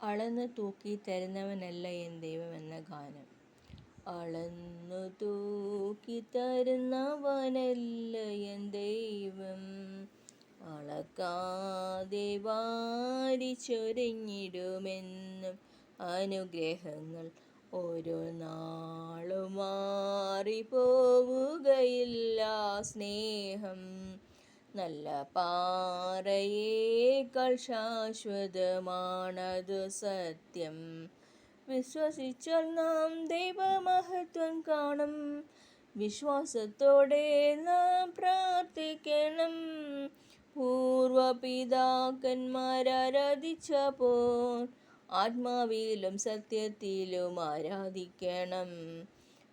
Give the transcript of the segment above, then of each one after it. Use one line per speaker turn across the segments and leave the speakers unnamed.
അളന്നു തൂക്കി തരുന്നവനല്ല എൻ ദൈവം എന്ന ഗാനം. അളന്നു തൂക്കി തരുന്നവനല്ല എൻ ദൈവം, അളക്കാതെ വാരിച്ചൊരിഞ്ഞിടുമെന്നും അനുഗ്രഹങ്ങൾ ഒരു നാളും മാറിപ്പോവുകയില്ല. സ്നേഹം നല്ല പാറയേക്കാൾ ശാശ്വതമാണതു സത്യം. വിശ്വസിച്ചാൽ നാം ദൈവമഹത്വം കാണും. വിശ്വാസത്തോടെ നാം പ്രാർത്ഥിക്കണം. പൂർവപിതാക്കന്മാരാരാധിച്ചപ്പോൾ ആത്മാവിലും സത്യത്തിലും ആരാധിക്കണം.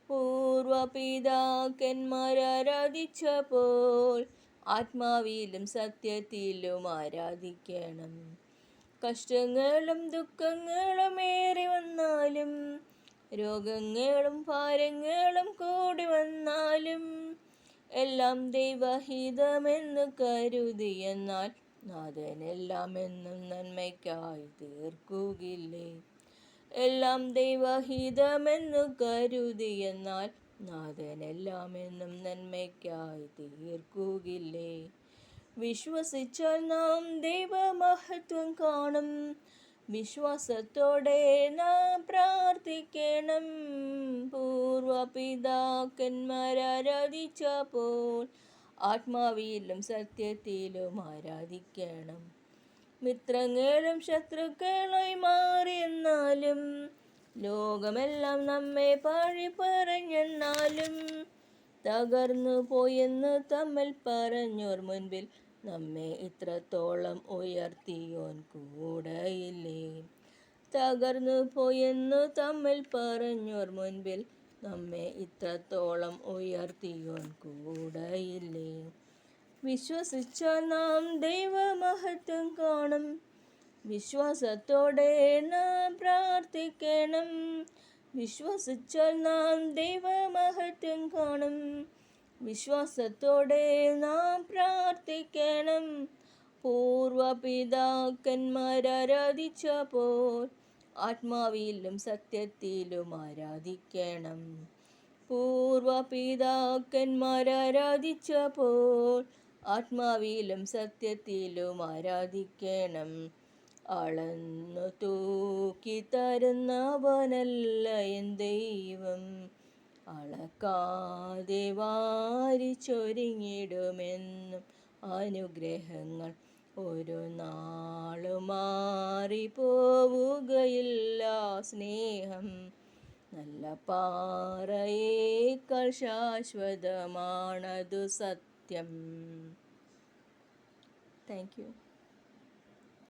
പൂർവപിതാക്കന്മാരാരാധിച്ചപ്പോൾ ആത്മാവിലും സത്യത്തിലും ആരാധിക്കണം. കഷ്ടങ്ങളും ദുഃഖങ്ങളും ഏറി വന്നാലും, രോഗങ്ങളും ഭാരങ്ങളും കൂടി വന്നാലും, എല്ലാം ദൈവഹിതമെന്നു കരുതിയെന്നാൽ നാഥനെല്ലാം എന്നും നന്മയ്ക്കായി തീർക്കുകില്ലേ. എല്ലാം ദൈവഹിതമെന്നു കരുതിയെന്നാൽ നാഥനെല്ലാം എന്നും നന്മയ്ക്കായി തീർക്കുകില്ലേ. വിശ്വസിച്ചാൽ നാം ദൈവമഹത്വം കാണും. വിശ്വാസത്തോടെ നാം പ്രാർത്ഥിക്കണം. പൂർവപിതാക്കന്മാരാരാധിച്ചപ്പോൾ ആത്മാവിലും സത്യത്തിലും ആരാധിക്കണം. മിത്രങ്ങളും ശത്രുക്കളായി മാറിയെന്നാലും, ലോകമെല്ലാം നമ്മെ പഴി പറഞ്ഞെന്നാലും, തകർന്നു പോയെന്ന് തമ്മിൽ പറഞ്ഞോർ മുൻപിൽ നമ്മെ ഇത്രത്തോളം ഉയർത്തിയോൻ കൂടെയില്ലേ. തകർന്നു പോയെന്നു തമ്മിൽ പറഞ്ഞോർ മുൻപിൽ നമ്മെ ഇത്രത്തോളം ഉയർത്തിയോൻ കൂടെയില്ലേ. വിശ്വസിച്ചാൽ നാം ദൈവമഹത്വം കാണും. വിശ്വാസത്തോടെ നാം പ്രാർത്ഥിക്കണം. വിശ്വസിച്ചാൽ നാം ദൈവമഹത്വം കാണും. വിശ്വാസത്തോടെ നാം പ്രാർത്ഥിക്കണം. പൂർവപിതാക്കന്മാരാരാധിച്ചപ്പോൾ ആത്മാവിലും സത്യത്തിലും ആരാധിക്കണം. പൂർവപിതാക്കന്മാരാരാധിച്ചപ്പോൾ ആത്മാവിലും സത്യത്തിലും ആരാധിക്കണം. അളന്നു തൂക്കി തരുന്നവനല്ല എൻ ദൈവം, അളക്കാതെ വാരിച്ചൊരിഞ്ഞിടുമെന്നും അനുഗ്രഹങ്ങൾ ഒരു നാളും മാറിപ്പോവുകയില്ല. സ്നേഹം നല്ല പാറയേക്കാൾ ശാശ്വതമാണതു സത്യം. Thank you.